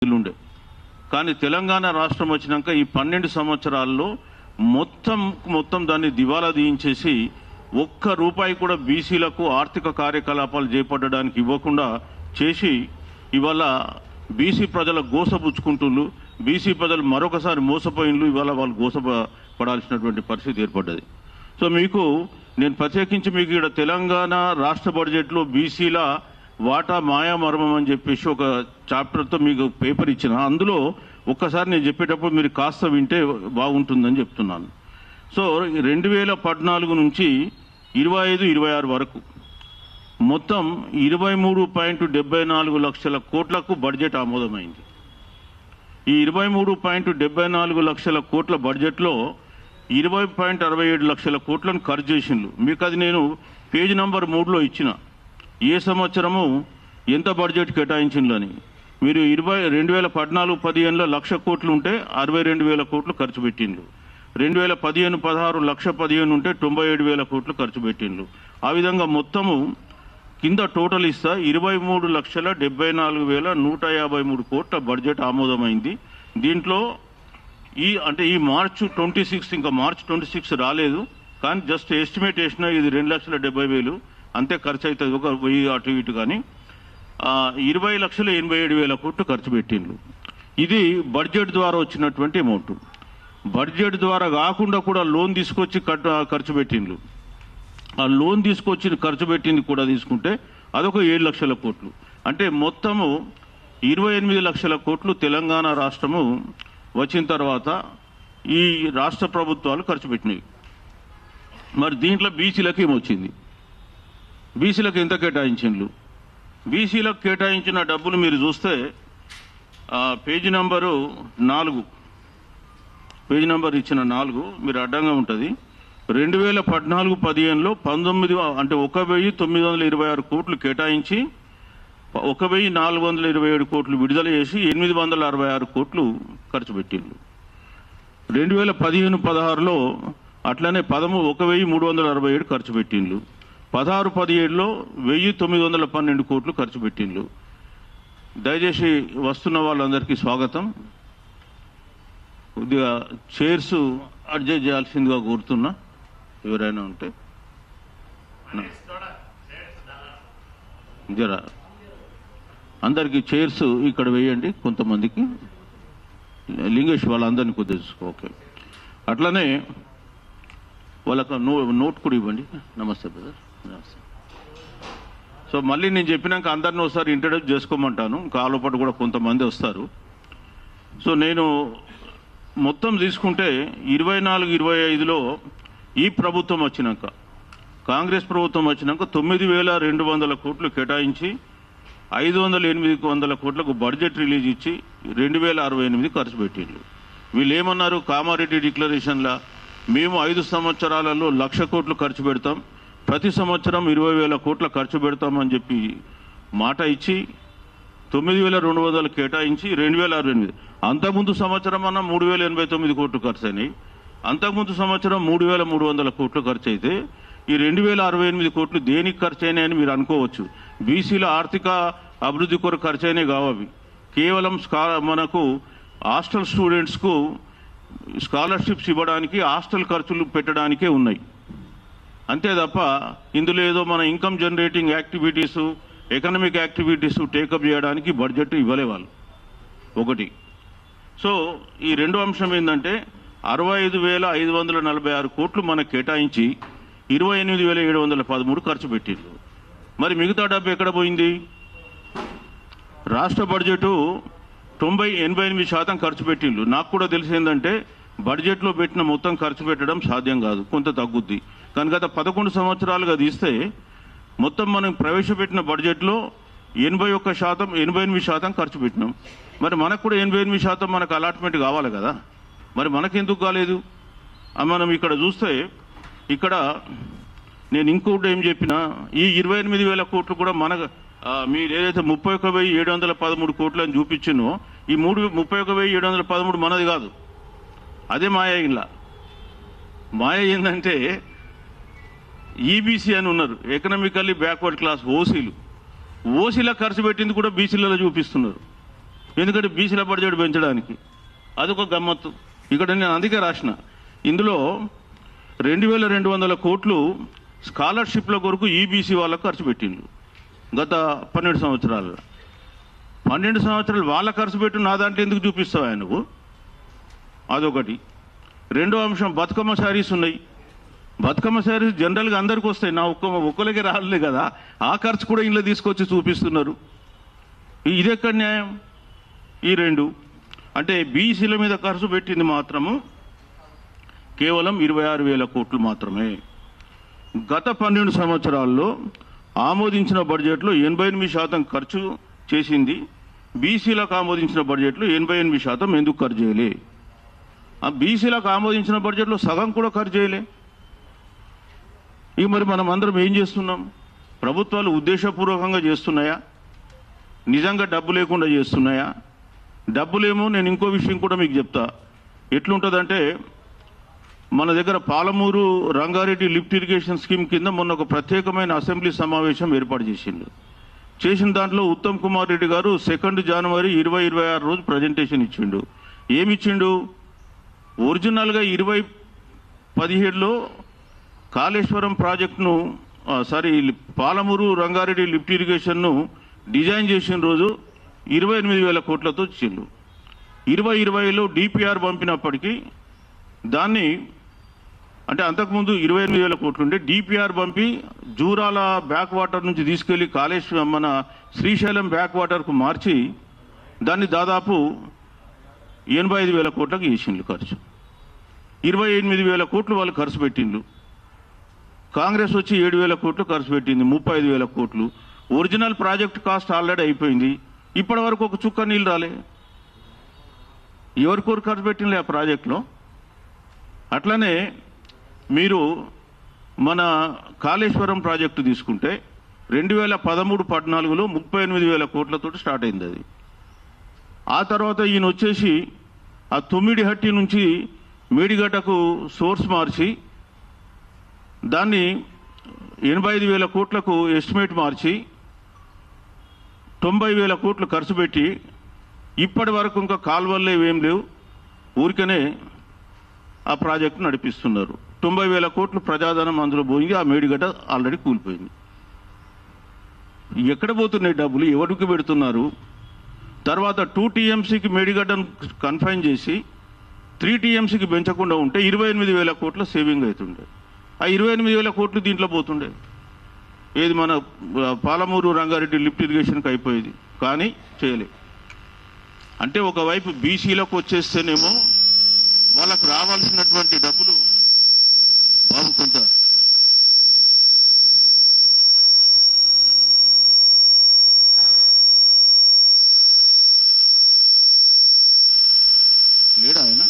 ఉండే. కానీ తెలంగాణ రాష్ట్రం వచ్చినాక ఈ 12 సంవత్సరాల్లో మొత్తం దాన్ని దివాలా తీయించేసి ఒక్క రూపాయి కూడా బీసీలకు ఆర్థిక కార్యకలాపాలు చేపట్టడానికి ఇవ్వకుండా చేసి ఇవాళ బీసీ ప్రజల గోసపుచ్చుకుంటుళ్ళు, బీసీ ప్రజలు మరొకసారి మోసపోయిన్లు, ఇవాళ వాళ్ళు గోసపడాల్సినటువంటి పరిస్థితి ఏర్పడ్డది. సో మీకు నేను ప్రత్యేకించి మీకు ఇక్కడ తెలంగాణ రాష్ట్ర బడ్జెట్లో బీసీల వాటా మాయామర్మం అని చెప్పేసి ఒక చాప్టర్తో మీకు పేపర్ ఇచ్చిన. అందులో ఒక్కసారి నేను చెప్పేటప్పుడు మీరు కాస్త వింటే బాగుంటుందని చెప్తున్నాను. సో 2014 నుంచి 25-26 వరకు మొత్తం 23.74 లక్షల కోట్లకు బడ్జెట్ ఆమోదమైంది. ఈ 23.74 లక్షల కోట్ల బడ్జెట్లో 20.67 లక్షల కోట్లను ఖర్చు చేసిండ్రు. మీకు అది నేను పేజ్ నంబర్ 3లో ఇచ్చిన ఏ సంవత్సరము ఎంత బడ్జెట్ కేటాయించిండ్రు అని. మీరు 2014-15లో 1,00,000 కోట్లు ఉంటే 62,000 కోట్లు ఖర్చు పెట్టిండ్రు. 2015-16 1,15,000 ఉంటే 97,000 కోట్లు ఖర్చు పెట్టిండ్రు. ఆ విధంగా మొత్తము కింద టోటల్ ఇస్తా 23,74,153 కోట్ల బడ్జెట్ ఆమోదమైంది. దీంట్లో ఈ మార్చ్ 26 ఇంకా మార్చ్ 26 రాలేదు, కానీ జస్ట్ ఎస్టిమేట్ వేసిన ఇది 2,70,000 అంతే ఖర్చు అవుతుంది, ఒక 1000 అటు ఇటు. కానీ 20,87,000 కోట్లు ఖర్చు పెట్టిండ్రు. ఇది బడ్జెట్ ద్వారా వచ్చినటువంటి అమౌంట్. బడ్జెట్ ద్వారా కాకుండా కూడా లోన్ తీసుకొచ్చి ఖర్చు పెట్టిండ్రు. ఆ లోన్ తీసుకొచ్చి ఖర్చు పెట్టింది కూడా తీసుకుంటే అదొక 7 లక్షల కోట్లు. అంటే మొత్తము 28 లక్షల కోట్లు తెలంగాణ రాష్ట్రము వచ్చిన తర్వాత ఈ రాష్ట్ర ప్రభుత్వాలు ఖర్చు పెట్టినాయి. మరి దీంట్లో బీసీలకు ఏమొచ్చింది, బీసీలకు ఎంత కేటాయించిండ్రు? బీసీలకు కేటాయించిన డబ్బులు మీరు చూస్తే పేజీ నంబరు 4, పేజీ నంబర్ ఇచ్చిన 4 మీరు అడ్డంగా ఉంటుంది. 2014-15లో 1,926 కోట్లు కేటాయించి 1,427 కోట్లు విడుదల చేసి 866 కోట్లు ఖర్చు పెట్టిండ్రు. 2015-16లో అట్లనే 1,367 ఖర్చు పెట్టిండ్రు. 16-17లో 1,912 కోట్లు ఖర్చు పెట్టిండ్రు. దయచేసి వస్తున్న వాళ్ళందరికీ స్వాగతం. కొద్దిగా చైర్స్ అడ్జస్ట్ చేయాల్సిందిగా కోరుతున్నా, ఎవరైనా ఉంటే జరా అందరికీ చైర్స్ ఇక్కడ వేయండి. కొంతమందికి లింగేష్ వాళ్ళందరినీ కొద్దిగా ఓకే. అట్లనే వాళ్ళకు నోట్ కూడా ఇవ్వండి. నమస్తే బ్రదర్, నమస్తే. సో మళ్ళీ నేను చెప్పినాక అందరినీ ఒకసారి ఇంట్రడ్యూస్ చేసుకోమంటాను, కాలోపాటు కూడా కొంతమంది వస్తారు. సో నేను మొత్తం తీసుకుంటే 24-25లో ఈ ప్రభుత్వం వచ్చినాక, కాంగ్రెస్ ప్రభుత్వం వచ్చినాక 9,200 కోట్లు కేటాయించి 508 కోట్లకు బడ్జెట్ రిలీజ్ ఇచ్చి 2,068 ఖర్చు పెట్టిండ్రు. వీళ్ళు ఏమన్నారు కామారెడ్డి డిక్లరేషన్లా, మేము 5 సంవత్సరాలలో 1,00,000 కోట్లు ఖర్చు పెడతాం, ప్రతి సంవత్సరం 20,000 కోట్ల ఖర్చు పెడతామని చెప్పి మాట ఇచ్చి 9,200 కేటాయించి 2,068. అంతకుముందు సంవత్సరం అన్న 3,089 కోట్లు ఖర్చు అయినాయి. అంతకుముందు సంవత్సరం 3,300 కోట్లు ఖర్చు అయితే ఈ 2,068 కోట్లు దేనికి ఖర్చు అయినాయని మీరు అనుకోవచ్చు. బీసీల ఆర్థిక అభివృద్ధి కొరకు ఖర్చు అయినాయి కావవి. కేవలం మనకు హాస్టల్ స్టూడెంట్స్కు స్కాలర్షిప్స్ ఇవ్వడానికి, హాస్టల్ ఖర్చులు పెట్టడానికే ఉన్నాయి అంతే తప్ప ఇందులో ఏదో మన income generating activities, economic activities take up చేయడానికి బడ్జెట్ ఇవ్వలే వాళ్ళు. ఒకటి. సో ఈ రెండో అంశం ఏంటంటే 65,546 కోట్లు మనకు కేటాయించి 28,713 ఖర్చు పెట్టిండ్రు. మరి మిగతా డబ్బు ఎక్కడ పోయింది? రాష్ట్ర బడ్జెటు 88% ఖర్చు పెట్టిండ్రు. నాకు కూడా తెలిసిందంటే బడ్జెట్లో పెట్టిన మొత్తం ఖర్చు పెట్టడం సాధ్యం కాదు, కొంత తగ్గుద్ది. కానీ గత 11 సంవత్సరాలుగా తీస్తే మొత్తం మనం ప్రవేశపెట్టిన బడ్జెట్లో 88% ఖర్చు పెట్టినాం. మరి మనకు కూడా 88% మనకు అలాట్మెంట్ కావాలి కదా, మరి మనకెందుకు కాలేదు? మనం ఇక్కడ చూస్తే ఇక్కడ నేను ఇంకోటి ఏం చెప్పినా, ఈ 28,000 కోట్లు కూడా మన మీరు ఏదైతే 31,713 కోట్లు అని చూపించినో ఈ 31,713 మనది కాదు, అదే మాయ. ఇలా మాయ ఏంటంటే ఈబీసీ అని ఉన్నారు, ఎకనామికల్లీ బ్యాక్వర్డ్ క్లాస్, ఓసీలు. ఓసీల ఖర్చు పెట్టింది కూడా బీసీలలో చూపిస్తున్నారు. ఎందుకంటే బీసీల బడ్జెట్ పెంచడానికి. అదొక గమ్మత్తు. ఇక్కడ నేను అందుకే రాసిన, ఇందులో 2200 కోట్లు స్కాలర్షిప్ల కొరకు ఈబీసీ వాళ్ళకు ఖర్చు పెట్టిండు గత 12 సంవత్సరాలు. 12 సంవత్సరాలు వాళ్ళ ఖర్చు పెట్టి నా దాంట్లో ఎందుకు చూపిస్తావా నువ్వు? అదొకటి. రెండో అంశం, బతుకమ్మ శారీస్ ఉన్నాయి. బతుకమ్మ శారీస్ జనరల్గా అందరికీ వస్తాయి, నా ఒక్కరికి రాలే కదా. ఆ ఖర్చు కూడా ఇంట్లో తీసుకొచ్చి చూపిస్తున్నారు. ఇదెక్కడ న్యాయం? ఈ రెండు అంటే బీసీల మీద ఖర్చు పెట్టింది మాత్రము కేవలం 26,000 కోట్లు మాత్రమే. గత 12 సంవత్సరాల్లో ఆమోదించిన బడ్జెట్లో 88% ఖర్చు చేసింది. బీసీలకు ఆమోదించిన బడ్జెట్లో 88% ఎందుకు ఖర్చు చేయలే? ఆ బీసీలకు ఆమోదించిన బడ్జెట్లో సగం కూడా ఖర్చు చేయలే. ఇక మరి మనం అందరం ఏం చేస్తున్నాం? ప్రభుత్వాలు ఉద్దేశపూర్వకంగా చేస్తున్నాయా? నిజంగా డబ్బు లేకుండా చేస్తున్నాయా? డబ్బులేమో, నేను ఇంకో విషయం కూడా మీకు చెప్తా. ఎట్లుంటుందంటే, మన దగ్గర Palamuru Rangareddy lift irrigation scheme కింద మొన్న ఒక ప్రత్యేకమైన అసెంబ్లీ సమావేశం ఏర్పాటు చేసిన దాంట్లో ఉత్తమ్ కుమార్ రెడ్డి గారు 2 జనవరి 2026 రోజు ప్రజెంటేషన్ ఇచ్చిండు. ఏమిచ్చిండు? ఒరిజినల్గా 2017లో కాళేశ్వరం ప్రాజెక్టును పాలమూరు రంగారెడ్డి లిఫ్ట్ ఇరిగేషన్ను డిజైన్ చేసిన రోజు 28,000 కోట్లతో ఇచ్చిండు. 2020లో డిపిఆర్ పంపినప్పటికీ దాన్ని, అంటే అంతకుముందు 28,000 కోట్లు ఉండే, డిపిఆర్ పంపి జూరాల బ్యాక్ వాటర్ నుంచి తీసుకెళ్లి మన శ్రీశైలం బ్యాక్ వాటర్కు మార్చి దాన్ని దాదాపు 85,000 కోట్లకు చేసిండ్రు ఖర్చు. 28,000 కోట్లు వాళ్ళు ఖర్చు పెట్టిండ్రు. కాంగ్రెస్ వచ్చి 7,000 కోట్లు ఖర్చు పెట్టింది, 35,000 కోట్లు. ఒరిజినల్ ప్రాజెక్ట్ కాస్ట్ ఆల్రెడీ అయిపోయింది. ఇప్పటి వరకు ఒక చుక్క నీళ్ళు రాలే. ఎవరికొరు ఖర్చు పెట్టింది ఆ ప్రాజెక్టులో? అట్లనే మీరు మన కాళేశ్వరం ప్రాజెక్టు తీసుకుంటే 2013-14లో 38,000 కోట్లతో స్టార్ట్ అయింది అది. ఆ తర్వాత ఈయన వచ్చేసి ఆ తొమ్మిడిహట్టి నుంచి మేడిగడ్డకు సోర్స్ మార్చి దాన్ని 85,000 కోట్లకు ఎస్టిమేట్ మార్చి 90,000 కోట్లు ఖర్చు పెట్టి ఇప్పటి వరకు ఇంకా కాలువల్లో ఏం లేవు, ఊరికనే ఆ ప్రాజెక్టు నడిపిస్తున్నారు. 90,000 కోట్లు ప్రజాధనం అందులో పోయి ఆ మేడిగడ్డ ఆల్రెడీ కూలిపోయింది. ఎక్కడ పోతున్నాయి డబ్బులు? ఎవరికి పెడుతున్నారు? తర్వాత 2 TMCకి మేడిగడ్డను కన్ఫైన్ చేసి 3 TMCకి పెంచకుండా ఉంటే 28,000 కోట్ల సేవింగ్ అవుతుండే. ఆ 28,000 కోట్లు దీంట్లో పోతుండే. ఏది మన పాలమూరు రంగారెడ్డి లిఫ్ట్ ఇరిగేషన్కి అయిపోయేది, కానీ చేయలే. అంటే ఒకవైపు బీసీలకు వచ్చేస్తేనేమో వాళ్ళకు రావాల్సినటువంటి డబ్బులు బాబు కొంత లేడా ఆయన?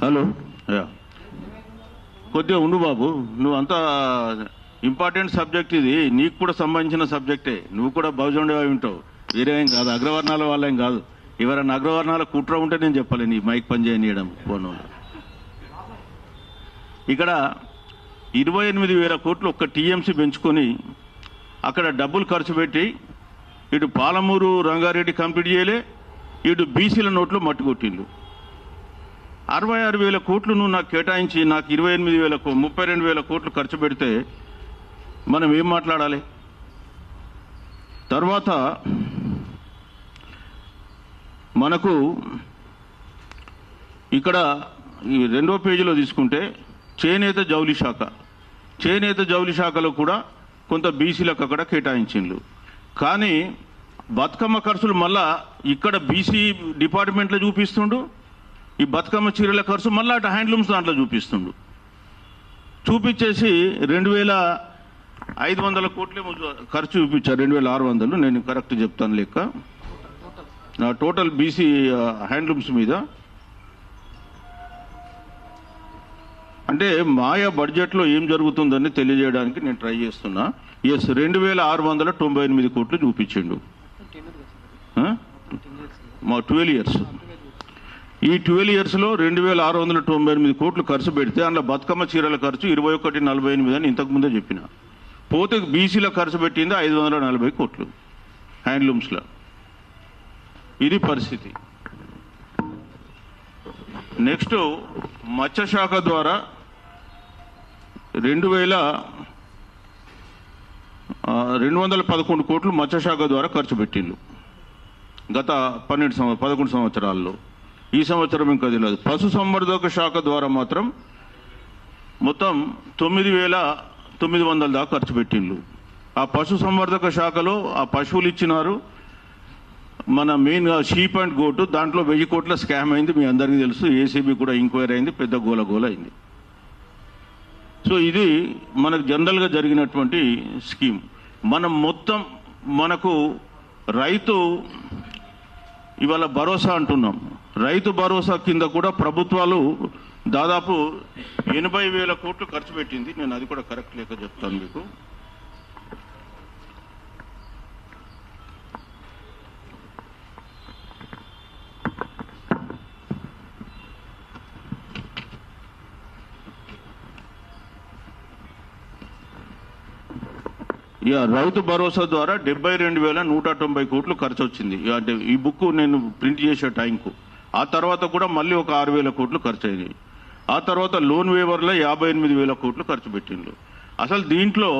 హలో, కొద్దిగా ఉండు బాబు, నువ్వు అంతా ఇంపార్టెంట్ సబ్జెక్ట్ ఇది, నీకు కూడా సంబంధించిన సబ్జెక్టే. నువ్వు కూడా బహుజనుడిగా ఉంటావు, వేరే ఏం కాదు, అగ్రవర్ణాల వాళ్ళేం కాదు. ఎవరైనా అగ్రవర్ణాల కుట్ర ఉంటే నేను చెప్పాలి, నీ మైక్ పని చేయనీయడం ఫోన్. ఇక్కడ 28,000 కోట్లు ఒక్క టీఎంసీ పెంచుకొని అక్కడ డబ్బులు ఖర్చు పెట్టి ఇటు పాలమూరు రంగారెడ్డి కంప్లీట్ చేయలే, ఇటు బీసీల నోట్లో మట్టి కొట్టిండు. 66,000 కోట్లు నువ్వు నాకు కేటాయించి నాకు 32,000 కోట్లు ఖర్చు పెడితే మనం ఏం మాట్లాడాలి? తర్వాత మనకు ఇక్కడ ఈ 2వ పేజీలో తీసుకుంటే చేనేత జౌలి శాఖ, చేనేత జౌలి శాఖలో కూడా కొంత బీసీలకు అక్కడ కేటాయించిండ్రు. కానీ బతుకమ్మ ఖర్చులు మళ్ళా ఇక్కడ బీసీ డిపార్ట్మెంట్లో చూపిస్తుండు, ఈ బతుకమ్మ చీరల ఖర్చు మళ్ళీ అటు హ్యాండ్లూమ్స్ దాంట్లో చూపిస్తుండు. చూపించేసి 500 కోట్లే ఖర్చు చూపించారు, 2600. నేను కరెక్ట్ చెప్తాను లెక్క. టోటల్ బీసీ హ్యాండ్లూమ్స్ మీద అంటే మాయా బడ్జెట్లో ఏం జరుగుతుందని తెలియజేయడానికి నేను ట్రై చేస్తున్నా. ఎస్, 2698 కోట్లు చూపించిండు మా 12 ఇయర్స్. ఈ 12 ఇయర్స్లో 2698 కోట్లు ఖర్చు పెడితే అందులో బతుకమ్మ చీరల ఖర్చు 2148 అని ఇంతకుముందే చెప్పిన. పోతే బీసీలో ఖర్చు పెట్టింది 540 కోట్లు హ్యాండ్లూమ్స్లో. ఇది పరిస్థితి. నెక్స్ట్ మత్స్యశాఖ ద్వారా 2211 కోట్లు మత్స్యశాఖ ద్వారా ఖర్చు పెట్టిండు గత 11 సంవత్సరాల్లో. ఈ సంవత్సరం ఇంకా తెలియదు. పశు సంవర్ధక శాఖ ద్వారా మాత్రం మొత్తం 9900 దాకా ఖర్చు పెట్టిండు. ఆ పశు సంవర్ధక శాఖలో ఆ పశువులు ఇచ్చినారు, మన మెయిన్గా షీప్ అండ్ గోటు, దాంట్లో 1000 కోట్ల స్కామ్ అయింది, మీ అందరికీ తెలుసు. ఏసీబీ కూడా ఎంక్వైరీ అయింది, పెద్ద గోల అయింది. సో ఇది మనకు జనరల్గా జరిగినటువంటి స్కీమ్. మనం మొత్తం మనకు రైతు ఇవాళ భరోసా అంటున్నాం. రైతు భరోసా కింద కూడా ప్రభుత్వాలు దాదాపు 80,000 కోట్లు ఖర్చు పెట్టింది. నేను అది కూడా కరెక్ట్ లేక చెప్తాను మీకు. రైతు భరోసా ద్వారా 72,190 కోట్లు ఖర్చు వచ్చింది. అంటే ఈ బుక్ నేను ప్రింట్ చేసే టైంకు. ఆ తర్వాత కూడా మళ్ళీ ఒక 6,000 కోట్లు ఖర్చు అయినాయి. ఆ తర్వాత లోన్ వేవర్లో 58,000 కోట్లు ఖర్చు పెట్టిండ్రు. అసలు దీంట్లో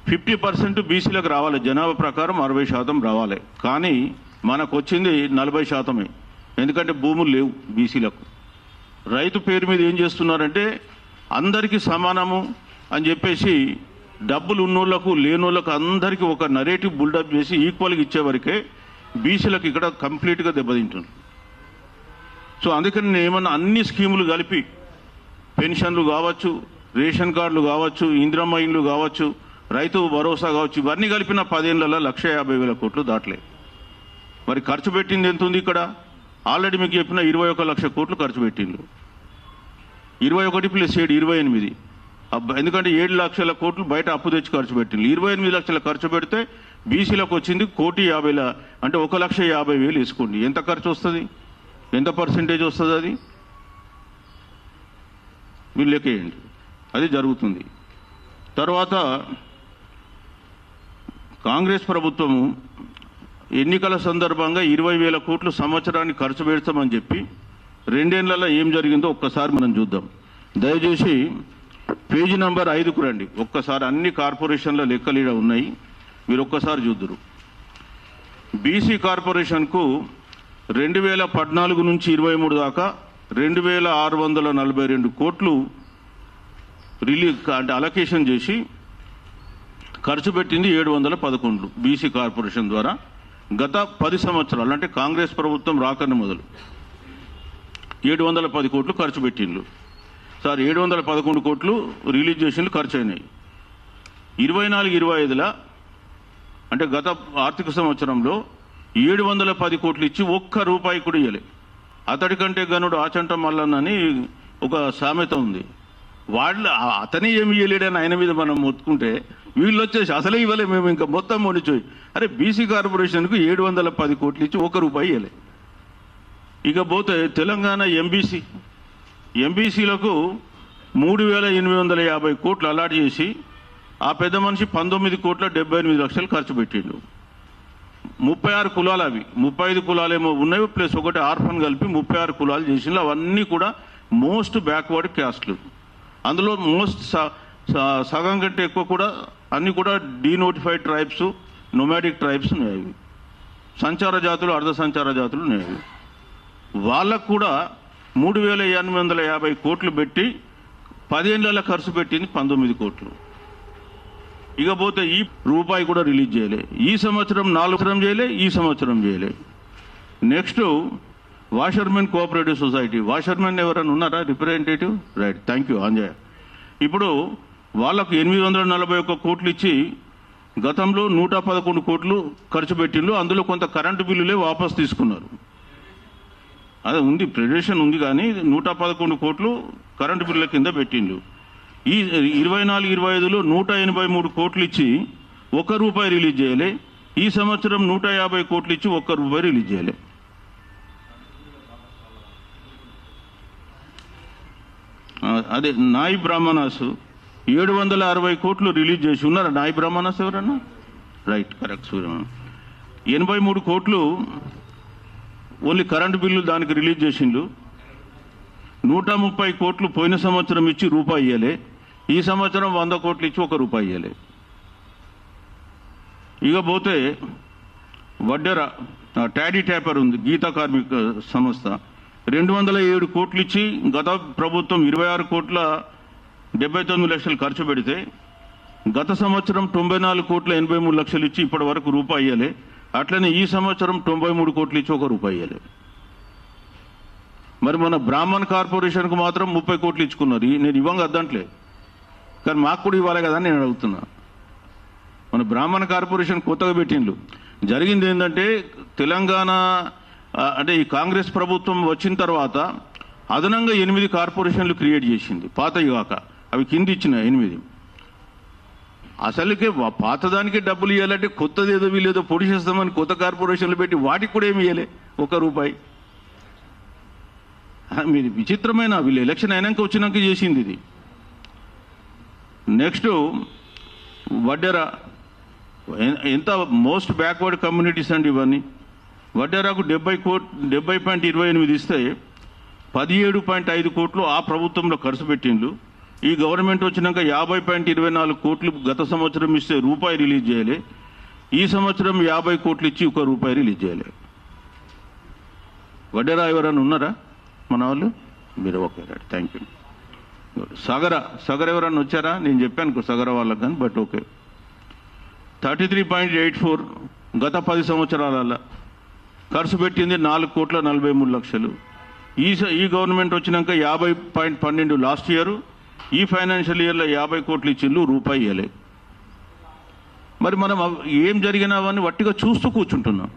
50% బీసీలకు రావాలి, జనాభా ప్రకారం 60% రావాలి. కానీ మనకు వచ్చింది 40%. ఎందుకంటే భూములు లేవు బీసీలకు. రైతు పేరు మీద ఏం చేస్తున్నారంటే అందరికీ సమానము అని చెప్పేసి డబ్బులు ఉన్నోళ్లకు లేనోళ్ళకు అందరికీ ఒక నరేటివ్ బిల్డప్ చేసి ఈక్వల్గా ఇచ్చేవరకే బీసీలకు ఇక్కడ కంప్లీట్గా దెబ్బతింటుంది. సో అందుకని నేను ఏమన్నా అన్ని స్కీములు కలిపి, పెన్షన్లు కావచ్చు, రేషన్ కార్డులు కావచ్చు, ఇందిరమ్మ ఇండ్లు కావచ్చు, రైతు భరోసా కావచ్చు, ఇవన్నీ కలిపిన 10 ఏళ్లలో 150,000 కోట్లు దాటలే. మరి ఖర్చు పెట్టింది ఎంత ఉంది ఇక్కడ? ఆల్రెడీ మీకు చెప్పిన 21 లక్ష కోట్లు ఖర్చు పెట్టిండు. 21 + 7 28. ఎందుకంటే 7 లక్షల కోట్లు బయట అప్పు తెచ్చి ఖర్చు పెట్టింది. 28 లక్షల ఖర్చు పెడితే బీసీలకు వచ్చింది 1,50,000, అంటే 1,50,000 వేసుకోండి. ఎంత ఖర్చు వస్తుంది, ఎంత పర్సెంటేజ్ వస్తుంది అది మీరు లెక్కేయండి. అది జరుగుతుంది. తర్వాత కాంగ్రెస్ ప్రభుత్వము ఎన్నికల సందర్భంగా 20,000 కోట్లు సంవత్సరానికి ఖర్చు పెడతామని చెప్పి 2 ఏళ్లలో ఏం జరిగిందో ఒక్కసారి మనం చూద్దాం. దయచేసి పేజీ నంబర్ 5కు రండి. ఒక్కసారి అన్ని కార్పొరేషన్ల లెక్కలు ఇక్కడ ఉన్నాయి, మీరు ఒక్కసారి చూద్దురు. బీసీ కార్పొరేషన్కు 2014 నుంచి 23 దాకా 2,642 కోట్లు అంటే అలొకేషన్ చేసి ఖర్చు పెట్టింది 711 బీసీ కార్పొరేషన్ ద్వారా. గత 10 సంవత్సరాలు అంటే కాంగ్రెస్ ప్రభుత్వం రాకనే మొదలు 710 కోట్లు ఖర్చు పెట్టిండ్రు. సార్ 711 కోట్లు రిలీజ్ చేసిండ్రు, ఖర్చు అయినాయి. 24-25 అంటే గత ఆర్థిక సంవత్సరంలో 710 కోట్లు ఇచ్చి ఒక్క రూపాయి కూడా ఇవ్వలే. అతడి కంటే గనుడు ఆచంట మల్లన్నని ఒక సామెత ఉంది. అతనే ఏమి ఇవ్వలేడని ఆయన మీద మనం మొత్తుకుంటే వీళ్ళు వచ్చేసి అసలే ఇవ్వలే మేము, ఇంకా మొత్తం మొనిచోయి. అరే బీసీ కార్పొరేషన్కు 710 కోట్లు ఇచ్చి ఒక్క రూపాయి ఇవ్వలే. ఇకపోతే తెలంగాణ ఎంబీసీలకు 3,850 కోట్లు అలాట్ చేసి ఆ పెద్ద మనిషి 19,78,00,000 ఖర్చు పెట్టిండు. 36 కులాలు, అవి 35 కులాలేమో ఉన్నాయి, ప్లస్ ఒకటి ఆర్ఫన్ కలిపి 36 కులాలు చేసిండ్రు. అవన్నీ కూడా మోస్ట్ బ్యాక్వర్డ్ క్యాస్ట్లు. అందులో సగం కంటే ఎక్కువ కూడా అన్నీ కూడా డీనోటిఫైడ్ ట్రైబ్స్, నొమాడిక్ ట్రైబ్స్ ఉన్నాయి. సంచార జాతులు, అర్ధ సంచార జాతులు ఉన్నాయి. వాళ్ళకు కూడా 3,850 కోట్లు పెట్టి 10 ఏళ్లలో ఖర్చు పెట్టింది 19 కోట్లు. ఇకపోతే ఈ రూపాయి కూడా రిలీజ్ చేయలే. ఈ సంవత్సరం 4 సంవత్సరం చేయలే, ఈ సంవత్సరం చేయలే. Next washermen cooperative society. Washermen ఎవరైనా ఉన్నారా representative? Right, thank you Anjay. ఇప్పుడు వాళ్ళకు 841 కోట్లు ఇచ్చి గతంలో 111 కోట్లు ఖర్చు పెట్టిండ్రు. అందులో కొంత కరెంటు బిల్లులే వాపస్ తీసుకున్నారు. అదే ఉంది, ప్రెడేషన్ ఉంది, కానీ 111 కోట్లు కరెంటు బిల్లుల కింద పెట్టిండ్రు. ఈ 24-25లో 183 కోట్లు ఇచ్చి ₹1 రిలీజ్ చేయలే. ఈ సంవత్సరం 150 కోట్లు ఇచ్చి ₹1 రిలీజ్ చేయలే. అదే నాయి బ్రాహ్మణాస్ 760 కోట్లు రిలీజ్ చేసి ఉన్నారా? నాయి బ్రాహ్మణాస్ ఎవరన్నా? Right, correct. సూర్యమా 83 కోట్లు ఓన్లీ కరెంటు బిల్లు దానికి రిలీజ్ చేసిండు. 130 కోట్లు పోయిన సంవత్సరం ఇచ్చి ₹1 ఇయ్యలే. ఈ సంవత్సరం 100 కోట్లు ఇచ్చి ₹1 ఇయ్యలే. ఇక పోతే వడ్డెర టాడీ ట్యాపర్ ఉంది, గీతా కార్మిక సంస్థ, 207 కోట్లు ఇచ్చి గత ప్రభుత్వం 26 కోట్ల 79 లక్షలు ఖర్చు పెడితే గత సంవత్సరం 94 కోట్ల 83 లక్షలు ఇచ్చి ఇప్పటి వరకు ₹1 ఇయ్యలే. అట్లనే ఈ సంవత్సరం 93 కోట్లు ఇచ్చి ₹1 ఇయ్యలే. మరి మన బ్రాహ్మణ్ కార్పొరేషన్కు మాత్రం 30 కోట్లు ఇచ్చుకున్నారు. నేను ఇవ్వంగా అద్దంట్లే, కానీ మాకు కూడా ఇవ్వాలి కదా అని నేను అడుగుతున్నా. మన బ్రాహ్మణ కార్పొరేషన్ కొత్తగా పెట్టిండ్రు. జరిగింది ఏంటంటే తెలంగాణ అంటే ఈ కాంగ్రెస్ ప్రభుత్వం వచ్చిన తర్వాత అదనంగా 8 కార్పొరేషన్లు క్రియేట్ చేసింది, పాతవి కాక. అవి కింద ఇచ్చిన 8. అసలుకే పాతదానికి డబ్బులు ఇవ్వాలంటే కొత్తది ఏదో వీళ్ళేదో పొడి చేస్తామని కొత్త కార్పొరేషన్లు పెట్టి వాటికి కూడా ఏమి ఇవ్వలే ₹1. మీరు విచిత్రమైన, వీళ్ళు ఎలక్షన్ అయినాక వచ్చినాక చేసింది ఇది. నెక్స్ట్ వడ్డెర, ఎంత మోస్ట్ బ్యాక్వర్డ్ కమ్యూనిటీస్ అండి ఇవన్నీ. వడ్డెరకు 70.28 ఇస్తే 17.5 కోట్లు ఆ ప్రభుత్వంలో ఖర్చు పెట్టిండ్రు. ఈ గవర్నమెంట్ వచ్చినాక 50.24 కోట్లు గత సంవత్సరం ఇస్తే ₹1 రిలీజ్ చేయలే. ఈ సంవత్సరం 50 కోట్లు ఇచ్చి ₹1 రిలీజ్ చేయలే. వడ్డెరా ఎవరైనా ఉన్నారా మన వాళ్ళు? మీరు ఓకే, రైట్, థ్యాంక్ యూ. సగర ఎవరన్నా వచ్చారా? నేను చెప్పాను సగర వాళ్ళకి కానీ, బట్ ఓకే. 33.84 గత 10 సంవత్సరాల ఖర్చు పెట్టింది ₹4.43 కోట్లు. ఈ గవర్నమెంట్ వచ్చినాక 50.12 లాస్ట్ ఇయర్. ఈ ఫైనాన్షియల్ ఇయర్లో 50 కోట్లు ఇచ్చిండ్రు, ₹1 ఇవ్వలే. మరి మనం ఏం జరిగినా అవన్నీ వట్టిగా చూస్తూ కూర్చుంటున్నాం.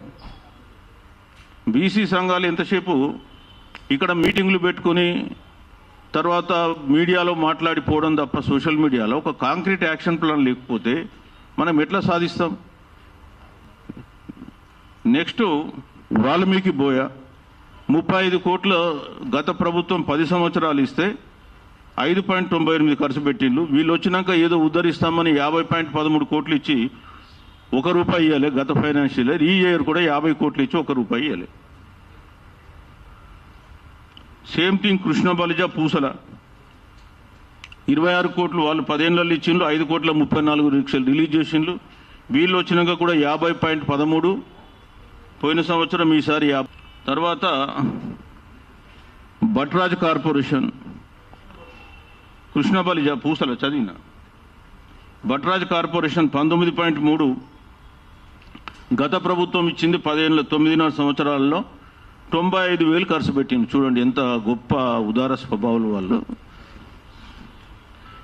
బీసీ సంఘాలు ఎంతసేపు ఇక్కడ మీటింగ్లు పెట్టుకుని తర్వాత మీడియాలో మాట్లాడిపోవడం తప్ప, సోషల్ మీడియాలో ఒక కాంక్రీట్ యాక్షన్ ప్లాన్ లేకపోతే మనం ఎట్లా సాధిస్తాం? నెక్స్ట్ వాల్మీకి బోయ 35 కోట్ల గత ప్రభుత్వం 10 సంవత్సరాలు ఇస్తే 5.98 ఖర్చు పెట్టిండ్రు. వీళ్ళు వచ్చినాక ఏదో ఉద్ధరిస్తామని 50.13 కోట్లు ఇచ్చి ₹1 ఇవ్వలే గత ఫైనాన్షియల్ ఇయర్. ఈ ఇయర్ కూడా 50 కోట్లు ఇచ్చి ₹1 ఇవ్వలే. సేమ్ థింగ్ కృష్ణ బలిజ పూసల 26 కోట్లు వాళ్ళు 10 ఏళ్ళల్లో ఇచ్చిండ్రు, 5.34 లక్షలు రిలీజ్ చేసిండ్రు. వీళ్ళు వచ్చినాక కూడా 50.13, పోయిన సంవత్సరం, ఈసారి 50. తర్వాత భట్రాజ్ కార్పొరేషన్ కృష్ణ బలిజ పూసల చదివిన భట్రాజ్ కార్పొరేషన్ 19.3 గత ప్రభుత్వం ఇచ్చింది 9 సంవత్సరాలలో 95,000 ఖర్చు పెట్టింది. చూడండి ఎంత గొప్ప ఉదార స్వభావాలు వాళ్ళు.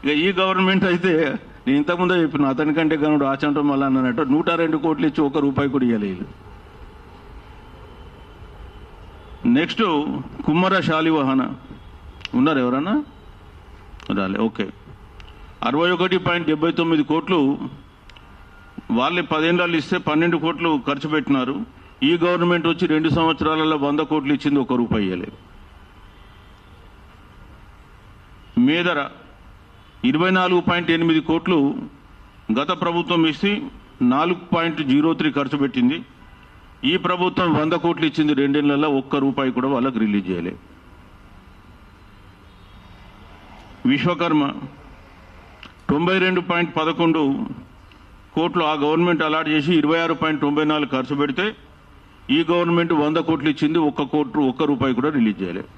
ఇక ఈ గవర్నమెంట్ అయితే నేను ఇంతకుముందే చెప్పిన, అతనికంటే కనుడు ఆచంటం వల్ల అన్నట్టు 102 కోట్లు ఇచ్చి ₹1 కూడా ఇవ్వలేదు. నెక్స్ట్ కుమ్మర శాలివాహన ఉన్నారు ఎవరన్నా? రాలే, ఓకే. 61.79 కోట్లు వాళ్ళే 10 ఏళ్ళు ఇస్తే 12 కోట్లు ఖర్చు పెట్టినారు. ఈ గవర్నమెంట్ వచ్చి 2 సంవత్సరాలలో 100 కోట్లు ఇచ్చింది, ₹1 ఇవ్వలేదు. మేదర 24.8 కోట్లు గత ప్రభుత్వం ఇస్తే 4.03 ఖర్చు పెట్టింది. ఈ ప్రభుత్వం 100 కోట్లు ఇచ్చింది, 2 ఏళ్లలో ₹1 కూడా వాళ్ళకి రిలీజ్ చేయలేదు. విశ్వకర్మ 92.11 కోట్లు ఆ గవర్నమెంట్ అలాట్ చేసి 26.94 ఖర్చు పెడితే ఈ గవర్నమెంట్ 100 కోట్లు ఇచ్చింది, ₹1 కూడా రిలీజ్ చేయలేదు.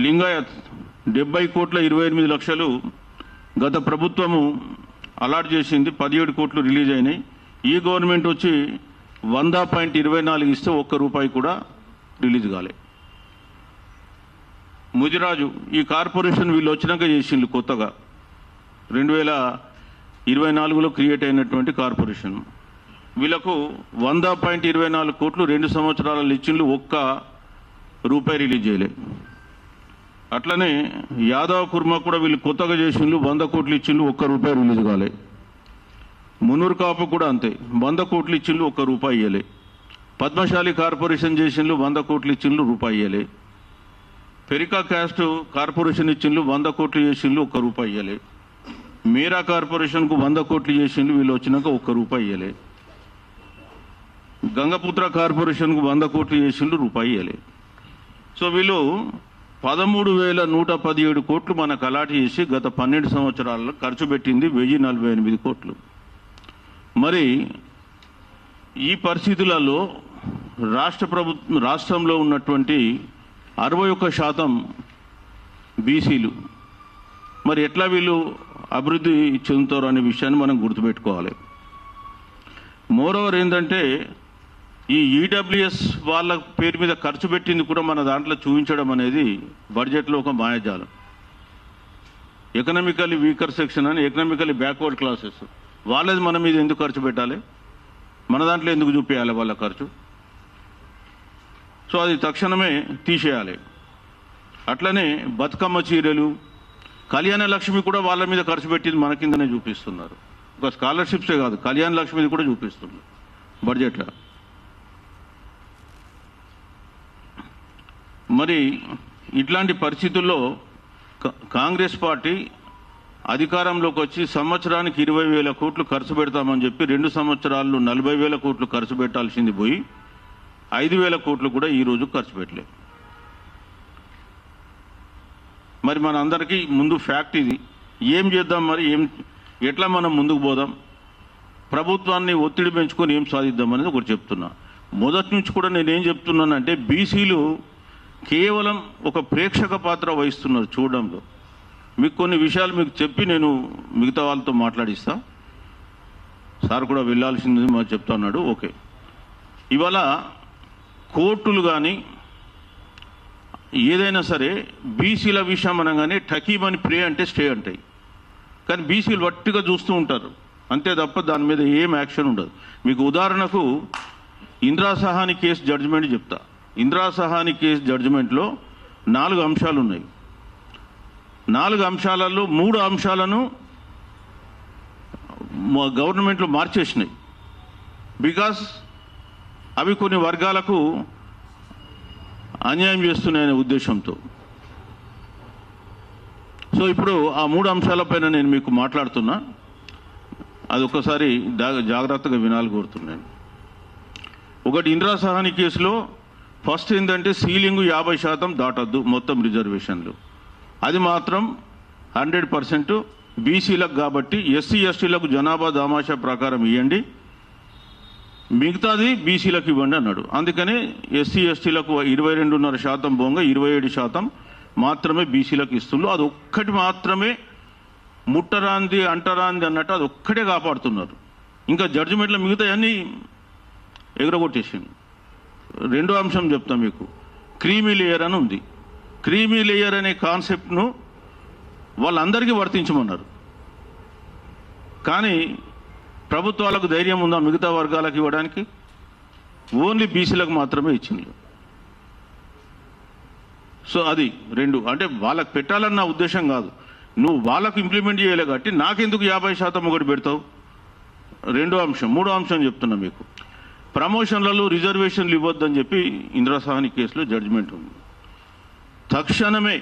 లింగాయత్ 70 కోట్ల 28 లక్షలు గత ప్రభుత్వము అలాట్ చేసింది, 17 కోట్లు రిలీజ్ అయినాయి. ఈ గవర్నమెంట్ వచ్చి 100.24 ఇస్తే ₹1 కూడా రిలీజ్ కాలే. ముదిరాజు ఈ కార్పొరేషన్ వీళ్ళు వచ్చినాక చేసిండ్రు కొత్తగా 2024లో క్రియేట్ అయినటువంటి కార్పొరేషన్. వీళ్ళకు 100.24 కోట్లు 2 సంవత్సరాలలో ఇచ్చిండ్రు, ఒక్క రూపాయి రిలీజ్ చేయలే. అట్లనే యాదవ్ కుర్మా కూడా వీళ్ళు కొత్తగా చేసిండ్రు, 100 కోట్లు ఇచ్చిండ్రు, ఒక్క రూపాయి రిలీజ్ కాలే. మునూరు కాపు కూడా అంతే, 100 కోట్లు ఇచ్చిండ్రు, ఒక్క రూపాయి ఇయ్యలే. పద్మశాలి కార్పొరేషన్ చేసిండ్రు, 100 కోట్లు ఇచ్చిండ్రు, రూపాయి ఇయ్యలే. పెరికా క్యాస్ట్ కార్పొరేషన్ ఇచ్చిండ్రు, 100 కోట్లు చేసిండ్రు, ఒక్క రూపాయి ఇయ్యలే. మీరా కార్పొరేషన్కు 100 కోట్లు చేసిండ్రు, వీళ్ళు వచ్చినాక ఒక్క రూపాయి ఇయ్యలే. గంగపుత్ర కార్పొరేషన్కు 100 కోట్లు చేసిండ్రు, రూపాయి ఇయ్యలే. సో వీళ్ళు 13,117 కోట్లు మనకు అలాట్ చేసి గత 12 సంవత్సరాల్లో ఖర్చు పెట్టింది 1048 కోట్లు. మరి ఈ పరిస్థితులలో రాష్ట్రంలో ఉన్నటువంటి 61% బీసీలు. మరి ఎట్లా వీళ్ళు అభివృద్ధి చెందుతారు అనే విషయాన్ని మనం గుర్తుపెట్టుకోవాలి. మోరోవర్ ఏంటంటే ఈ ఈడబ్ల్యూఎస్ వాళ్ళ పేరు మీద ఖర్చు పెట్టింది కూడా మన దాంట్లో చూపించడం అనేది బడ్జెట్లో ఒక మాయాజాలం. ఎకనామికల్లీ వీకర్ సెక్షన్ అని, ఎకనామికల్లీ బ్యాక్వర్డ్ క్లాసెస్ వాళ్ళది మన మీద ఎందుకు ఖర్చు పెట్టాలి, మన దాంట్లో ఎందుకు చూపించాలి వాళ్ళ ఖర్చు? సో అది తక్షణమే తీసేయాలి. అట్లనే బతుకమ్మ చీరలు, కళ్యాణ లక్ష్మి కూడా వాళ్ళ మీద ఖర్చు పెట్టింది మన కిందనే చూపిస్తున్నారు. ఒక స్కాలర్షిప్సే కాదు, కళ్యాణ లక్ష్మిది కూడా చూపిస్తున్నారు బడ్జెట్లో. మరి ఇట్లాంటి పరిస్థితుల్లో కాంగ్రెస్ పార్టీ అధికారంలోకి వచ్చి సంవత్సరానికి 20,000 కోట్లు ఖర్చు పెడతామని చెప్పి 2 సంవత్సరాల్లో 40,000 కోట్లు ఖర్చు పెట్టాల్సింది పోయి 5,000 కోట్లు కూడా ఈరోజు ఖర్చు పెట్టలేదు. మరి మన అందరికీ ముందు ఫ్యాక్ట్ ఇది. ఏం చేద్దాం మరి, ఎట్లా మనం ముందుకు పోదాం, ప్రభుత్వాన్ని ఒత్తిడి పెంచుకొని ఏం సాధిద్దాం అనేది ఒకటి చెప్తున్నా. మొదటి నుంచి కూడా నేనేం చెప్తున్నానంటే బీసీలు కేవలం ఒక ప్రేక్షక పాత్ర వహిస్తున్నారు చూడడంలో. మీకు కొన్ని విషయాలు మీకు చెప్పి నేను మిగతా వాళ్ళతో మాట్లాడిస్తా. సార్ కూడా వెళ్ళాల్సింది మాకు చెప్తా ఉన్నాడు. ఓకే, ఇవాళ కోర్టులు కానీ ఏదైనా సరే బీసీల విషయం అనగానే టకీమని ప్రే అంటే స్టే అంటాయి. కానీ బీసీలు వట్టిగా చూస్తూ ఉంటారు అంతే తప్ప దాని మీద ఏం యాక్షన్ ఉండదు. మీకు ఉదాహరణకు ఇందిరా సహాని కేసు జడ్జిమెంట్ చెప్తా. ఇందిరా సహాని కేసు జడ్జిమెంట్లో 4 అంశాలు ఉన్నాయి. 4 అంశాలలో 3 అంశాలను గవర్నమెంట్లో మార్చేసినాయి. బికాస్ అవి కొన్ని వర్గాలకు అన్యాయం చేస్తున్నాయనే ఉద్దేశంతో. సో ఇప్పుడు ఆ 3 అంశాలపైన నేను మీకు మాట్లాడుతున్నా, అది ఒక్కసారి జాగ్రత్తగా వినాలి కోరుతున్నాను. ఒకటి, ఇందిరా సహాని కేసులో ఫస్ట్ ఏంటంటే సీలింగ్ 50% దాటద్దు మొత్తం రిజర్వేషన్లు. అది మాత్రం 100% బీసీలకు కాబట్టి ఎస్సీ ఎస్టీలకు జనాభా దామాషా ప్రకారం ఇవ్వండి, మిగతాది బీసీలకు ఇవ్వండి అన్నాడు. అందుకనే ఎస్సీ ఎస్టీలకు 22.5% పోగా 27% మాత్రమే బీసీలకు ఇస్తున్నారు. అది ఒక్కటి మాత్రమే ముట్టరాంది అంటరాంది అన్నట్టు అది ఒక్కటే కాపాడుతున్నారు. ఇంకా జడ్జిమెంట్లో మిగతా అన్నీ ఎగరగొట్టేసింది. 2వ అంశం చెప్తా మీకు, క్రీమీ లేయర్ అని ఉంది. క్రీమీ లేయర్ అనే కాన్సెప్ట్ను వాళ్ళందరికీ వర్తించమన్నారు. కానీ ప్రభుత్వాలకు ధైర్యం ఉందా మిగతా వర్గాలకు ఇవ్వడానికి? ఓన్లీ బీసీలకు మాత్రమే ఇచ్చింది. సో అది 2. అంటే వాళ్ళకు పెట్టాలన్న ఉద్దేశం కాదు, నువ్వు వాళ్ళకు ఇంప్లిమెంట్ చేయలే కాబట్టి నాకెందుకు 50% ఒకటి పెడతావు? 2వ అంశం. 3వ అంశం చెప్తున్నా మీకు, ప్రమోషన్లలో రిజర్వేషన్లు ఇవ్వద్దని చెప్పి ఇందిరా సహాని కేసులో జడ్జిమెంట్ ఉంది. తక్షణమే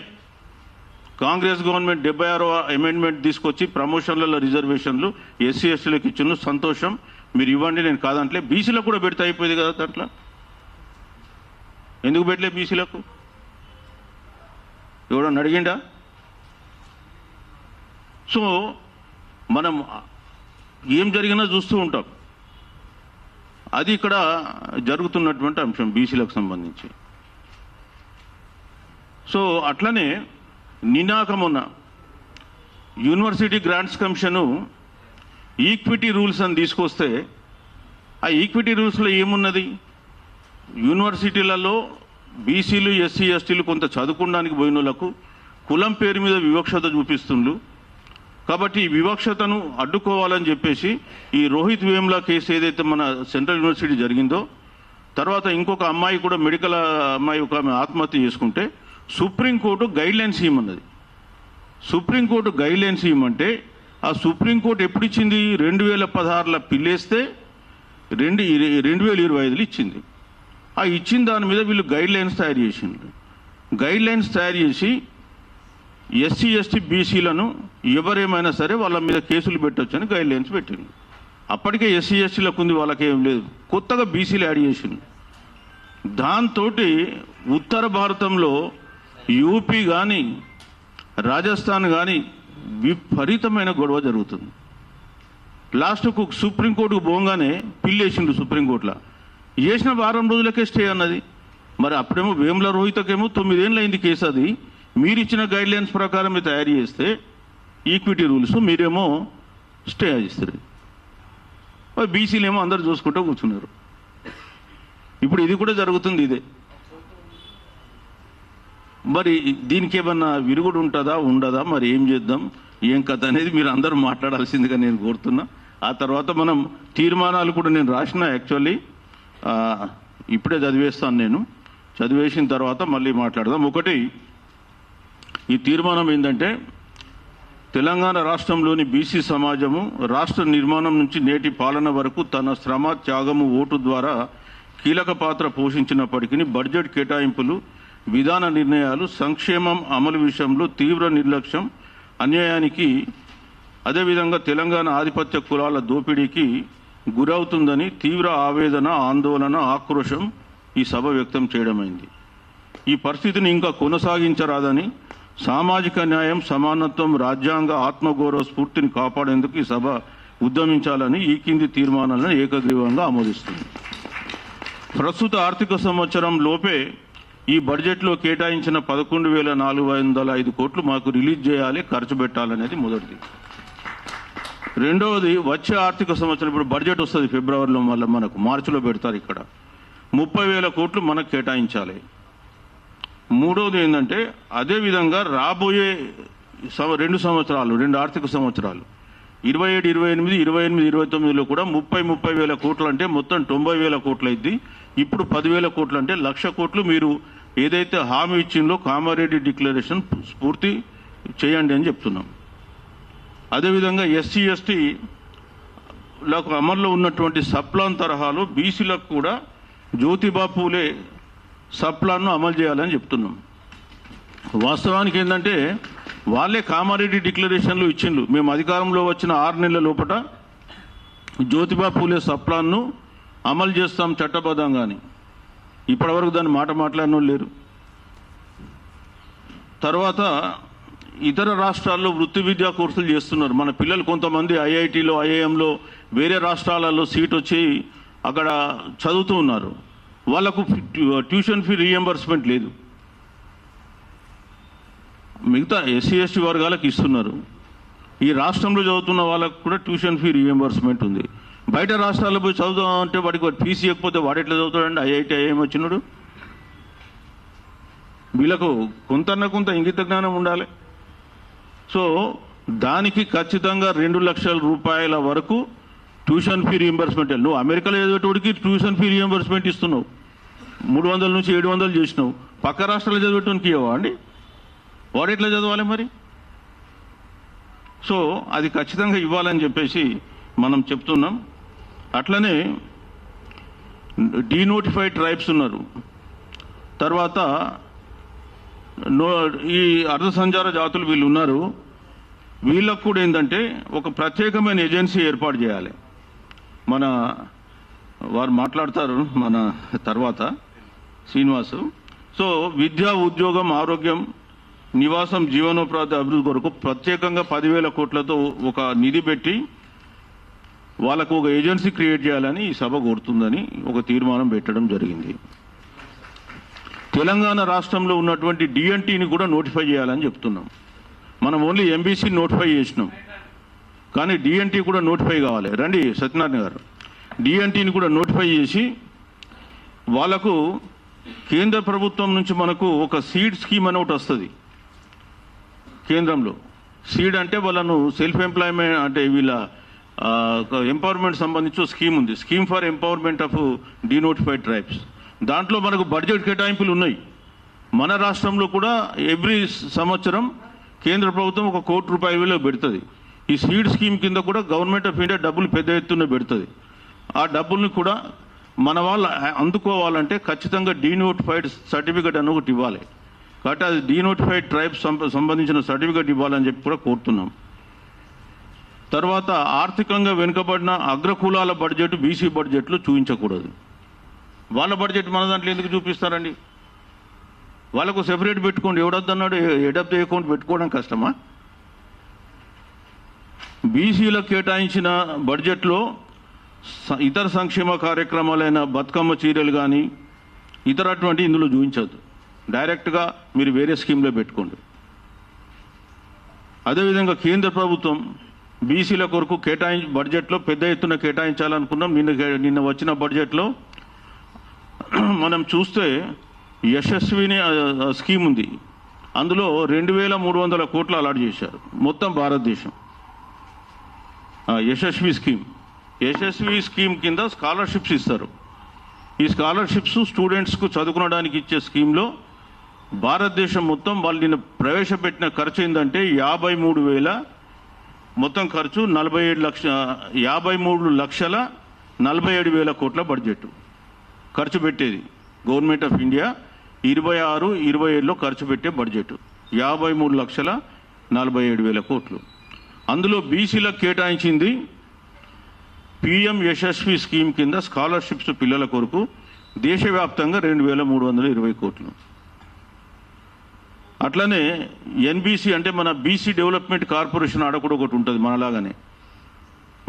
కాంగ్రెస్ గవర్నమెంట్ 76వ అమెండ్మెంట్ తీసుకొచ్చి ప్రమోషన్లలో రిజర్వేషన్లు ఎస్సీ ఎస్టీలకు ఇచ్చిన సంతోషం, మీరు ఇవ్వండి, నేను కాదంటే. బీసీలకు కూడా పెడితే అయిపోయింది కదా, దాంట్లో ఎందుకు పెట్టలే బీసీలకు? ఎవడన్నా అడిగిండా? సో మనం ఏం జరిగినా చూస్తూ ఉంటాం. అది ఇక్కడ జరుగుతున్నటువంటి అంశం బీసీలకు సంబంధించి. సో అట్లనే నినాకమున్న university grants commission equity rules అని తీసుకొస్తే ఆ ఈక్విటీ రూల్స్లో ఏమున్నది? యూనివర్సిటీలలో బీసీలు ఎస్సీ ఎస్టీలు కొంత చదువుకోవడానికి పోయిన వాళ్ళకు కులం పేరు మీద వివక్షత చూపిస్తుండ్రు. కాబట్టి ఈ వివక్షతను అడ్డుకోవాలని చెప్పేసి ఈ రోహిత్ వేముల కేసు ఏదైతే మన సెంట్రల్ యూనివర్సిటీ జరిగిందో, తర్వాత ఇంకొక అమ్మాయి కూడా మెడికల్ అమ్మాయి ఒక ఆమె ఆత్మహత్య చేసుకుంటే సుప్రీంకోర్టు గైడ్లైన్స్ ఇవ్వమన్నది. సుప్రీంకోర్టు గైడ్లైన్స్ ఇవ్వమంటే ఆ సుప్రీంకోర్టు ఎప్పుడు ఇచ్చింది? 2016లో పిల్లేస్తే 2025లో ఇచ్చింది. ఆ ఇచ్చిన దాని మీద వీళ్ళు గైడ్లైన్స్ తయారు చేసిండ్రు. గైడ్లైన్స్ తయారు చేసి ఎస్సీ ఎస్టీ బీసీలను ఎవరేమైనా సరే వాళ్ళ మీద కేసులు పెట్టొచ్చని గైడ్లైన్స్ పెట్టిండు. అప్పటికే ఎస్సీ ఎస్టీలకు ఉంది, వాళ్ళకేం లేదు, కొత్తగా బీసీలు యాడ్ చేసిండు. దాంతో ఉత్తర భారతంలో యూపీ కానీ రాజస్థాన్ కానీ విపరీతమైన గొడవ జరుగుతుంది. లాస్ట్కు సుప్రీంకోర్టుకు పోగానే పిల్లేసిండు. సుప్రీంకోర్టులో చేసిన వారం రోజులకే స్టే అన్నది. మరి అప్పుడేమో వేముల రోహితకేమో 9 ఏళ్ళు అయింది కేసు. అది మీరు ఇచ్చిన గైడ్లైన్స్ ప్రకారం మీరు తయారు చేస్తే ఈక్విటీ రూల్స్ మీరేమో స్టే ఇస్తారు. బీసీలు ఏమో అందరు చూసుకుంటూ కూర్చున్నారు. ఇప్పుడు ఇది కూడా జరుగుతుంది ఇదే. మరి దీనికి ఏమన్నా విరుగుడు ఉంటుందా ఉండదా, మరి ఏం చేద్దాం ఏం కథ అనేది మీరు అందరూ మాట్లాడాల్సిందిగా నేను కోరుతున్నా. ఆ తర్వాత మనం తీర్మానాలు కూడా నేను రాసిన, యాక్చువల్లీ ఇప్పుడే చదివేస్తాను. నేను చదివేసిన తర్వాత మళ్ళీ మాట్లాడదాం. ఒకటి, ఈ తీర్మానం ఏంటంటే తెలంగాణ రాష్ట్రంలోని బీసీ సమాజము రాష్ట్ర నిర్మాణం నుంచి నేటి పాలన వరకు తన శ్రమ త్యాగము ఓటు ద్వారా కీలక పాత్ర పోషించినప్పటికీ బడ్జెట్ కేటాయింపులు, విధాన నిర్ణయాలు, సంక్షేమం అమలు విషయంలో తీవ్ర నిర్లక్ష్యం, అన్యాయానికి, అదేవిధంగా తెలంగాణ ఆధిపత్య కులాల దోపిడీకి గురవుతుందని తీవ్ర ఆవేదన, ఆందోళన, ఆక్రోశం ఈ సభ వ్యక్తం చేయడమైంది. ఈ పరిస్థితిని ఇంకా కొనసాగించరాదని, సామాజిక న్యాయం, సమానత్వం, రాజ్యాంగ ఆత్మగౌరవ స్ఫూర్తిని కాపాడేందుకు ఈ సభ ఉద్యమించాలని ఈ కింది తీర్మానాలను ఏకగ్రీవంగా ఆమోదిస్తుంది. ప్రస్తుత ఆర్థిక సంవత్సరం లోపే ఈ బడ్జెట్లో కేటాయించిన 11,405 కోట్లు మాకు రిలీజ్ చేయాలి, ఖర్చు పెట్టాలనేది మొదటిది. రెండవది, వచ్చే ఆర్థిక సంవత్సరం ఇప్పుడు బడ్జెట్ వస్తుంది ఫిబ్రవరిలో, మళ్ళీ మనకు మార్చిలో పెడతారు. ఇక్కడ 30,000 కోట్లు మనకు కేటాయించాలి. మూడవది ఏంటంటే అదేవిధంగా రాబోయే 2 సంవత్సరాలు, 2 ఆర్థిక సంవత్సరాలు 27, 28, 28, 29లో కూడా 30,000 కోట్లు అంటే మొత్తం 90,000 కోట్లు అయింది. ఇప్పుడు 10,000 కోట్లు అంటే 1,00,000 కోట్లు మీరు ఏదైతే హామీ ఇచ్చిందో కామారెడ్డి డిక్లరేషన్ పూర్తి చేయండి అని చెప్తున్నాం. అదేవిధంగా ఎస్సీ ఎస్టీలకు అమల్లో ఉన్నటువంటి సప్లాన్ తరహాలో బీసీలకు కూడా జ్యోతిబా పూలే సప్లాన్ను అమలు చేయాలని చెప్తున్నాం. వాస్తవానికి ఏంటంటే వాళ్ళే కామారెడ్డి డిక్లరేషన్లు ఇచ్చిండ్రు. మేము అధికారంలో వచ్చిన 6 నెలల లోపల జ్యోతిబా పూలే సప్లాన్ను అమలు చేస్తాం చట్టబద్ధంగా అని. ఇప్పటివరకు దాన్ని మాట్లాడిన లేరు. తర్వాత ఇతర రాష్ట్రాల్లో వృత్తి విద్యా కోర్సులు చేస్తున్నారు. మన పిల్లలు కొంతమంది ఐఐటీలో, ఐఐఎంలో, వేరే రాష్ట్రాలలో సీట్ వచ్చి అక్కడ చదువుతూ ఉన్నారు. వాళ్ళకు ట్యూషన్ ఫీ రీఎంబర్స్మెంట్ లేదు. మిగతా ఎస్సీ ఎస్టీ వర్గాలకు ఇస్తున్నారు. ఈ రాష్ట్రంలో చదువుతున్న వాళ్ళకు కూడా ట్యూషన్ ఫీ రీఎంబర్స్మెంట్ ఉంది. బయట రాష్ట్రాల్లో పోయి చదువుతామంటే వాడికి ఫీజు ఇవ్వకపోతే వాడు ఎట్లా చదువుతాడండి? ఐఐటీ, ఐఐఎం వచ్చినాడు. వీళ్ళకు కొంత ఇంగిత జ్ఞానం ఉండాలి. సో దానికి ఖచ్చితంగా 2 లక్షల రూపాయల వరకు ట్యూషన్ ఫీ రీఎంబర్స్మెంట్. నువ్వు అమెరికాలో చదివేటోడికి ట్యూషన్ ఫీ రీఎంబర్స్మెంట్ ఇస్తున్నావు, 300 నుంచి 700 చేసినావు. పక్క రాష్ట్రాల్లో చదివేటోనికి ఇవ్వవా అండి? వాడు ఎట్లా చదవాలి మరి? సో అది ఖచ్చితంగా ఇవ్వాలని చెప్పేసి మనం చెప్తున్నాం. అట్లనే డీనోటిఫైడ్ ట్రైబ్స్ ఉన్నారు. తర్వాత ఈ అర్ధ సంచార జాతులు వీళ్ళు ఉన్నారు. వీళ్ళకు కూడా ఏంటంటే ఒక ప్రత్యేకమైన ఏజెన్సీ ఏర్పాటు చేయాలి. వారు మాట్లాడతారు మన తర్వాత శ్రీనివాసు. సో విద్య, ఉద్యోగం, ఆరోగ్యం, నివాసం, జీవనోపాధి అభివృద్ధి కొరకు ప్రత్యేకంగా 10,000 కోట్లతో ఒక నిధి పెట్టి వాళ్ళకు ఒక ఏజెన్సీ క్రియేట్ చేయాలని ఈ సభ కోరుతుందని ఒక తీర్మానం పెట్టడం జరిగింది. తెలంగాణ రాష్ట్రంలో ఉన్నటువంటి డిఎన్టీని కూడా నోటిఫై చేయాలని చెప్తున్నాం. మనం ఓన్లీ ఎంబీసీ నోటిఫై చేసినాం, కానీ డిఎన్టీ కూడా నోటిఫై కావాలి. రండి సత్యనారాయణ గారు, డిఎన్టీని కూడా నోటిఫై చేసి వాళ్లకు కేంద్ర ప్రభుత్వం నుంచి మనకు ఒక సీడ్ స్కీమ్ అని ఒకటి వస్తుంది కేంద్రంలో. సీడ్ అంటే వాళ్ళను సెల్ఫ్ ఎంప్లాయ్మెంట్ అంటే వీళ్ళ ఎంపవర్మెంట్ సంబంధించి స్కీమ్ ఉంది, scheme for empowerment of denotified tribes. దాంట్లో మనకు బడ్జెట్ కేటాయింపులు ఉన్నాయి. మన రాష్ట్రంలో కూడా ఎవ్రీ సంవత్సరం కేంద్ర ప్రభుత్వం ఒక ₹1 కోటి పెడుతుంది. ఈ సీడ్ స్కీమ్ కింద కూడా గవర్నమెంట్ ఆఫ్ ఇండియా డబ్బులు పెద్ద ఎత్తున పెడుతుంది. ఆ డబ్బుల్ని కూడా మన వాళ్ళు అందుకోవాలంటే ఖచ్చితంగా డీనోటిఫైడ్ సర్టిఫికేట్ అని ఒకటి ఇవ్వాలి. కాబట్టి అది డీనోటిఫైడ్ ట్రైబ్స్ సంబంధించిన సర్టిఫికేట్ ఇవ్వాలని చెప్పి కూడా కోరుతున్నాం. తర్వాత ఆర్థికంగా వెనుకబడిన అగ్రకులాల బడ్జెట్ బీసీ బడ్జెట్లు చూపించకూడదు. వాళ్ళ బడ్జెట్ మన దాంట్లో ఎందుకు చూపిస్తారండి? వాళ్ళకు సెపరేట్ పెట్టుకోండి. ఎవడొద్దన్నాడు? హెడ్ ఆఫ్ ది అకౌంట్ పెట్టుకోవడం కష్టమా? బీసీలకు కేటాయించిన బడ్జెట్లో ఇతర సంక్షేమ కార్యక్రమాలైన బతుకమ్మ చీరలు కానీ ఇతరటువంటి ఇందులో చూపించద్దు. డైరెక్ట్గా మీరు వేరే స్కీమ్లో పెట్టుకోండి. అదేవిధంగా కేంద్ర ప్రభుత్వం బీసీల కొరకు బడ్జెట్లో పెద్ద ఎత్తున కేటాయించాలనుకున్నాం. నిన్న వచ్చిన బడ్జెట్లో మనం చూస్తే యశస్విని స్కీమ్ ఉంది. అందులో 2,300 కోట్లు అలాట్ చేశారు మొత్తం భారతదేశం. యశస్వి స్కీమ్ కింద స్కాలర్షిప్స్ ఇస్తారు. ఈ స్కాలర్షిప్స్ స్టూడెంట్స్కు చదువుకోవడానికి ఇచ్చే స్కీమ్లో భారతదేశం మొత్తం వాళ్ళు నిన్న ప్రవేశపెట్టిన ఖర్చు ఏంటంటే 53,000 మొత్తం ఖర్చు 53,47,000 కోట్ల బడ్జెట్ ఖర్చు పెట్టేది గవర్నమెంట్ ఆఫ్ ఇండియా 26-27లో ఖర్చు పెట్టే బడ్జెట్ 53,47,000 కోట్లు. అందులో బీసీలకు కేటాయించింది పిఎం యశస్వి స్కీమ్ కింద స్కాలర్షిప్స్ పిల్లల కొరకు దేశవ్యాప్తంగా 2,320 కోట్లు. అట్లనే ఎన్బీసీ అంటే మన బీసీ డెవలప్మెంట్ కార్పొరేషన్ ఆడ కూడా ఒకటి ఉంటుంది మనలాగానే.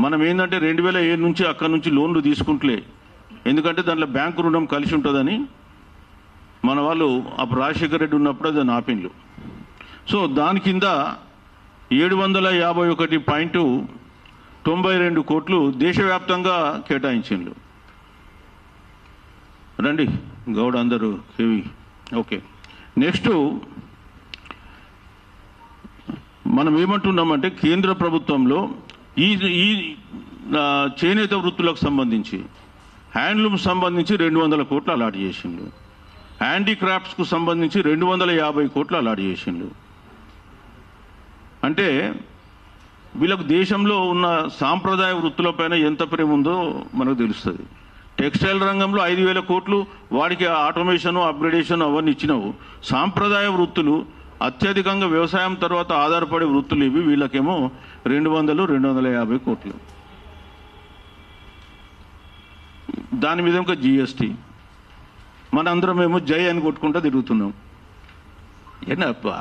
మనం ఏంటంటే 2007 నుంచి అక్కడి నుంచి లోన్లు తీసుకుంటలే, ఎందుకంటే దాంట్లో బ్యాంకు రుణం కలిసి ఉంటుందని మన వాళ్ళు అప్పుడు రాజశేఖర రెడ్డి ఉన్నప్పుడు దాన్ని ఆపిండ్లు. సో దాని కింద 751.92 కోట్లు దేశవ్యాప్తంగా కేటాయించిండ్రు. రండి గౌడ అందరూ హెవీ. ఓకే, నెక్స్ట్ మనం ఏమంటున్నామంటే కేంద్ర ప్రభుత్వంలో ఈ చేనేత వృత్తులకు సంబంధించి హ్యాండ్లూమ్ సంబంధించి 200 కోట్లు అలాట్ చేసిండు. హ్యాండీక్రాఫ్ట్స్కు సంబంధించి 250 కోట్లు అలాట్ చేసిండు. అంటే వీళ్ళకు దేశంలో ఉన్న సాంప్రదాయ వృత్తులపైన ఎంత ప్రేమ ఉందో మనకు తెలుస్తుంది. టెక్స్టైల్ రంగంలో 5,000 కోట్లు వాడికి ఆటోమేషన్ అప్గ్రేడేషన్ అవన్నీ ఇచ్చినావు. సాంప్రదాయ వృత్తులు అత్యధికంగా వ్యవసాయం తర్వాత ఆధారపడే వృత్తులు ఇవి, వీళ్ళకేమో 200-250 కోట్లు. దాని మీద ఇంకా జిఎస్టీ. మనందరం ఏమో జై అని కొట్టుకుంటూ తిరుగుతున్నాం.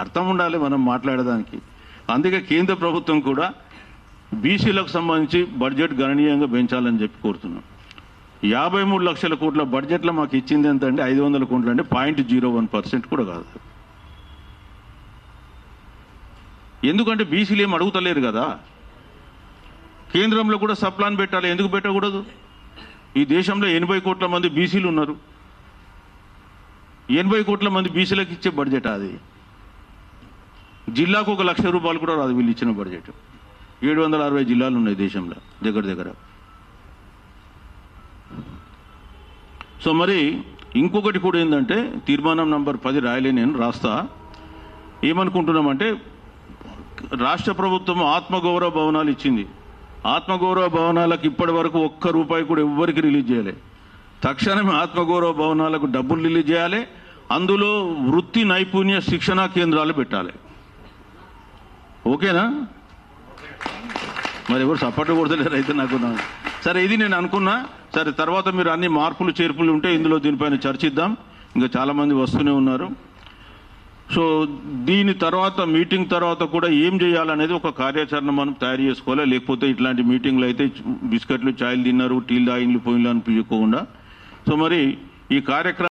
అర్థం ఉండాలి మనం మాట్లాడడానికి. అందుకే కేంద్ర ప్రభుత్వం కూడా బీసీలకు సంబంధించి బడ్జెట్ గణనీయంగా పెంచాలని చెప్పి కోరుతున్నాం. 53 లక్షల కోట్ల బడ్జెట్లో మాకు ఇచ్చింది ఎంత అంటే 500 కోట్లు, అంటే 0.01% కూడా కాదు. ఎందుకంటే బీసీలు ఏం అడుగుతలేరు కదా. కేంద్రంలో కూడా సప్లాన్ పెట్టాలి, ఎందుకు పెట్టకూడదు? ఈ దేశంలో 80 కోట్ల మంది బీసీలు ఉన్నారు. 80 కోట్ల మంది బీసీలకు ఇచ్చే బడ్జెట్ అది. జిల్లాకు ₹1,00,000 కూడా రాదు వీళ్ళు ఇచ్చిన బడ్జెట్. 760 జిల్లాలు ఉన్నాయి దేశంలో దగ్గర. సో మరి ఇంకొకటి కూడా ఏంటంటే తీర్మానం నంబర్ 10 రాయలే, నేను రాస్తా. ఏమనుకుంటున్నామంటే రాష్ట్ర ప్రభుత్వం ఆత్మగౌరవ భవనాలు ఇచ్చింది. ఆత్మగౌరవ భవనాలకు ఇప్పటి వరకు ₹1 కూడా ఎవ్వరికి రిలీజ్ చేయలే. తక్షణమే ఆత్మగౌరవ భవనాలకు డబ్బులు రిలీజ్ చేయాలి. అందులో వృత్తి నైపుణ్య శిక్షణా కేంద్రాలు పెట్టాలి. ఓకేనా? మరి ఎవరు సపోర్ట్ కొడతలేరు అయితే నాకు. సరే, ఇది నేను అనుకున్నా. సరే, తర్వాత మీరు అన్ని మార్పులు చేర్పులు ఉంటే ఇందులో దీనిపైన చర్చిద్దాం. ఇంకా చాలామంది వస్తూనే ఉన్నారు. సో దీని తర్వాత మీటింగ్ తర్వాత కూడా ఏం చేయాలనేది ఒక కార్యాచరణ మనం తయారు చేసుకోవాలి. లేకపోతే ఇట్లాంటి మీటింగ్లు అయితే బిస్కెట్లు చాయలు తిన్నారు, టీలు తాగిన్లు పోయిన్లు అనిపించకుండా. సో మరి ఈ కార్యక్రమం